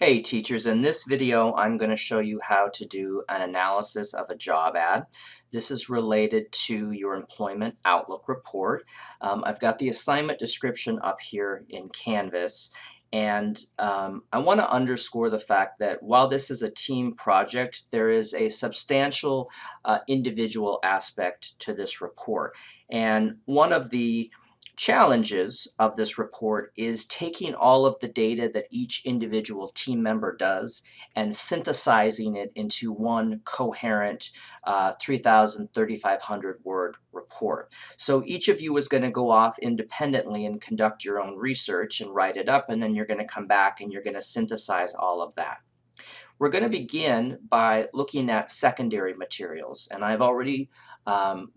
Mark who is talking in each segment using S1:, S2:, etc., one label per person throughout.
S1: Hey teachers, in this video I'm going to show you how to do an analysis of a job ad. This is related to your employment outlook report. I've got the assignment description up here in Canvas, and I want to underscore the fact that while this is a team project, there is a substantial individual aspect to this report. And one of the challenges of this report is taking all of the data that each individual team member does and synthesizing it into one coherent 3,000, 3,500 word report. So each of you is going to go off independently and conduct your own research and write it up, and then you're going to come back and you're going to synthesize all of that. We're going to begin by looking at secondary materials, and I've already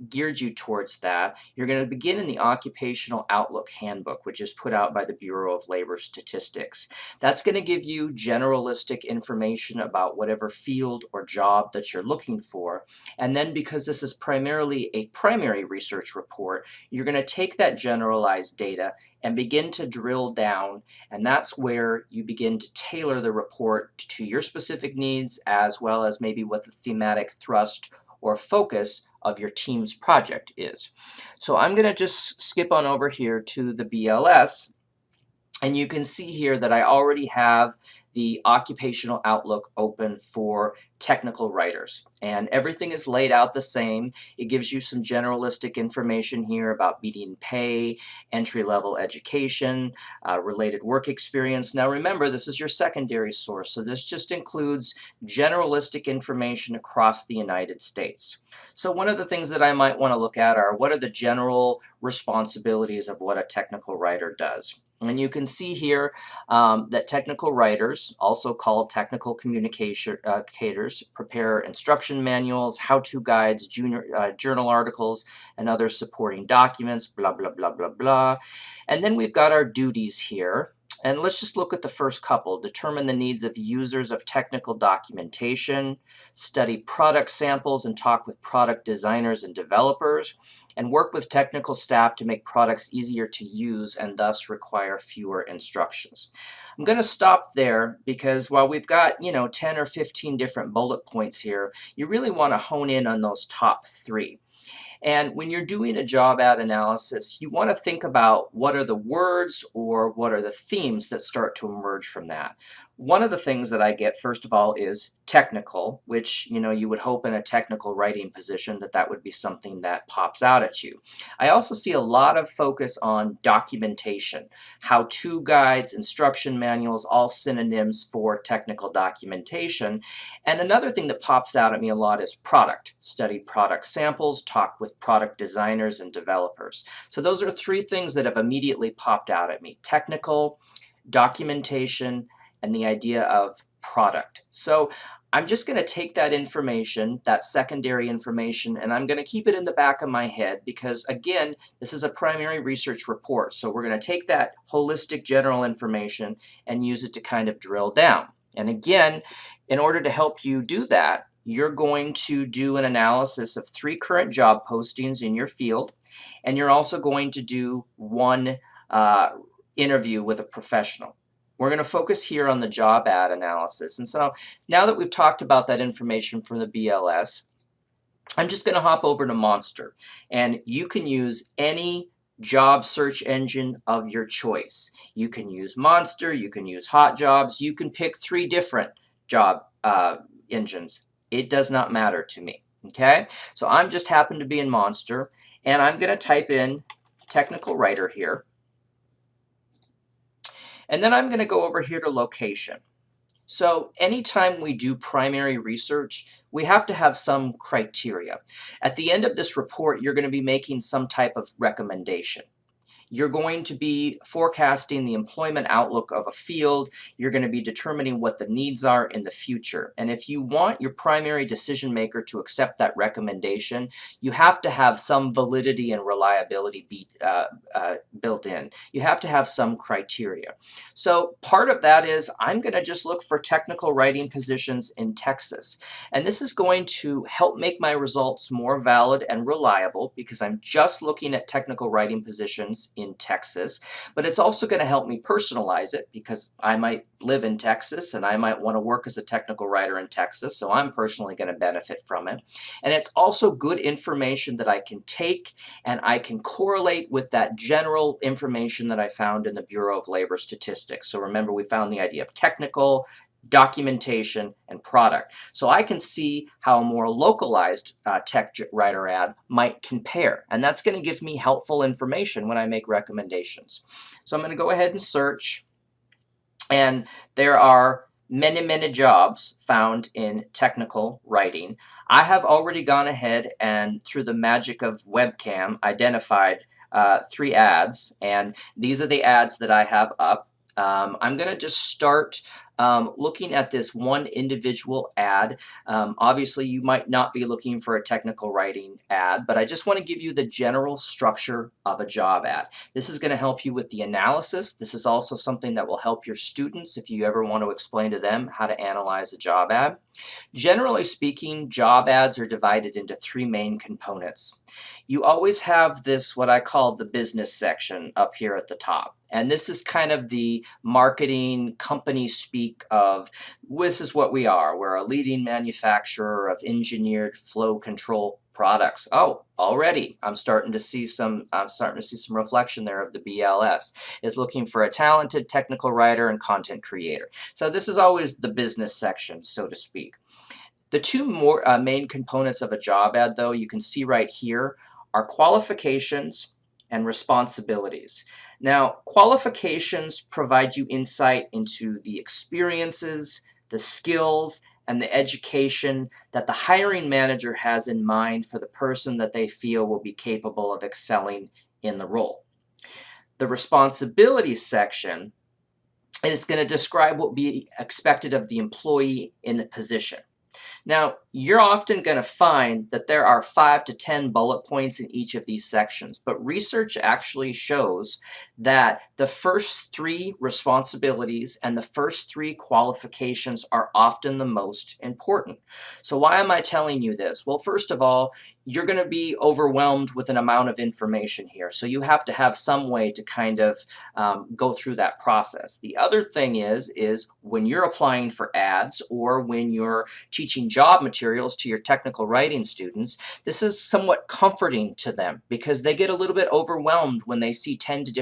S1: geared you towards that. You're going to begin in the Occupational Outlook Handbook, which is put out by the Bureau of Labor Statistics. That's going to give you generalistic information about whatever field or job that you're looking for. And then, because this is primarily a primary research report, you're going to take that generalized data and begin to drill down, and that's where you begin to tailor the report to your specific needs, as well as maybe what the thematic thrust or focus of your team's project is. So I'm going to just skip on over here to the BLS, and you can see here that I already have the Occupational Outlook open for technical writers. And everything is laid out the same. It gives you some generalistic information here about median pay, entry-level education, related work experience. Now remember, this is your secondary source, so this just includes generalistic information across the United States. So one of the things that I might want to look at are what are the general responsibilities of what a technical writer does. And you can see here that technical writers, also called technical communicators, prepare instruction manuals, how-to guides, journal articles, and other supporting documents, blah, blah, blah, blah, blah. And then we've got our duties here. And let's just look at the first couple. Determine the needs of users of technical documentation, study product samples and talk with product designers and developers, and work with technical staff to make products easier to use and thus require fewer instructions. I'm going to stop there because while we've got, 10 or 15 different bullet points here, you really want to hone in on those top three. And when you're doing a job ad analysis, you want to think about what are the words or what are the themes that start to emerge from that. One of the things that I get, first of all, is technical, which you would hope in a technical writing position that would be something that pops out at you. I also see a lot of focus on documentation, how-to guides, instruction manuals, all synonyms for technical documentation. And another thing that pops out at me a lot is product. Study product samples, talk with product designers and developers. So those are three things that have immediately popped out at me: technical, documentation, and the idea of product. So I'm just going to take that information, that secondary information, and I'm going to keep it in the back of my head because, again, this is a primary research report. So we're going to take that holistic general information and use it to kind of drill down. And again, in order to help you do that, you're going to do an analysis of 3 current job postings in your field, and you're also going to do one interview with a professional. We're going to focus here on the job ad analysis. And so now that we've talked about that information from the BLS, I'm just going to hop over to Monster. And you can use any job search engine of your choice. You can use Monster, you can use Hot Jobs, you can pick 3 different job engines. It does not matter to me. Okay, so I'm just happen to be in Monster, and I'm going to type in technical writer here. And then I'm going to go over here to location. So anytime we do primary research, we have to have some criteria. At the end of this report, you're going to be making some type of recommendation. You're going to be forecasting the employment outlook of a field. You're going to be determining what the needs are in the future. And if you want your primary decision maker to accept that recommendation, you have to have some validity and reliability built in. You have to have some criteria. So part of that is I'm going to just look for technical writing positions in Texas. And this is going to help make my results more valid and reliable because I'm just looking at technical writing positions in Texas, but it's also going to help me personalize it because I might live in Texas and I might want to work as a technical writer in Texas, so I'm personally going to benefit from it. And it's also good information that I can take and I can correlate with that general information that I found in the Bureau of Labor Statistics. So remember, we found the idea of technical, documentation, and product. So I can see how a more localized tech writer ad might compare. And that's going to give me helpful information when I make recommendations. So I'm going to go ahead and search. And there are many, many jobs found in technical writing. I have already gone ahead and, through the magic of webcam, identified 3 ads. And these are the ads that I have up. I'm going to just start looking at this one individual ad. Obviously, you might not be looking for a technical writing ad, but I just want to give you the general structure of a job ad. This is going to help you with the analysis. This is also something that will help your students if you ever want to explain to them how to analyze a job ad. Generally speaking, job ads are divided into 3 main components. You always have this, what I call the business section up here at the top. And this is kind of the marketing company speak of, this is what we are. We're a leading manufacturer of engineered flow control products. Oh, already I'm starting to see some reflection there of the BLS. Is looking for a talented technical writer and content creator. So this is always the business section, so to speak. The 2 more main components of a job ad, though, you can see right here, are qualifications and responsibilities. Now, qualifications provide you insight into the experiences, the skills, and the education that the hiring manager has in mind for the person that they feel will be capable of excelling in the role. The responsibilities section is going to describe what will be expected of the employee in the position. Now, you're often going to find that there are 5 to 10 bullet points in each of these sections, but research actually shows that the first 3 responsibilities and the first 3 qualifications are often the most important. So why am I telling you this? Well, first of all, you're going to be overwhelmed with an amount of information here, so you have to have some way to kind of go through that process. The other thing is when you're applying for ads or when you're teaching job materials to your technical writing students, this is somewhat comforting to them because they get a little bit overwhelmed when they see 10 to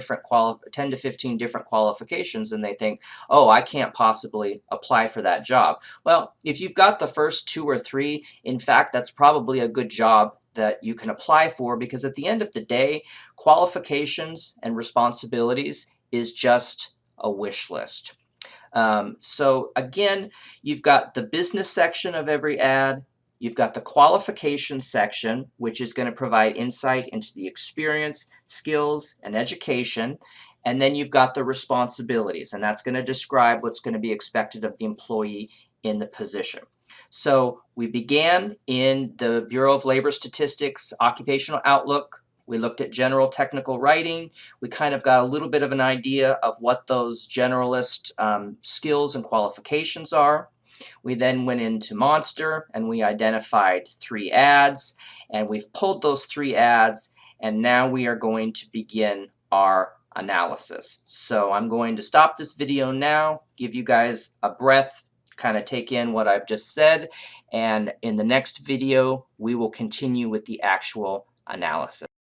S1: 15 different qualifications and they think, oh, I can't possibly apply for that job. Well, if you've got the first 2 or 3, in fact, that's probably a good job that you can apply for, because at the end of the day, qualifications and responsibilities is just a wish list. So again, you've got the business section of every ad, you've got the qualifications section, which is going to provide insight into the experience, skills, and education, and then you've got the responsibilities, and that's going to describe what's going to be expected of the employee in the position. So we began in the Bureau of Labor Statistics Occupational Outlook. We looked at general technical writing. We kind of got a little bit of an idea of what those generalist skills and qualifications are. We then went into Monster and we identified 3 ads, and we've pulled those 3 ads, and now we are going to begin our analysis. So I'm going to stop this video now, give you guys a breath, kind of take in what I've just said, and in the next video we will continue with the actual analysis.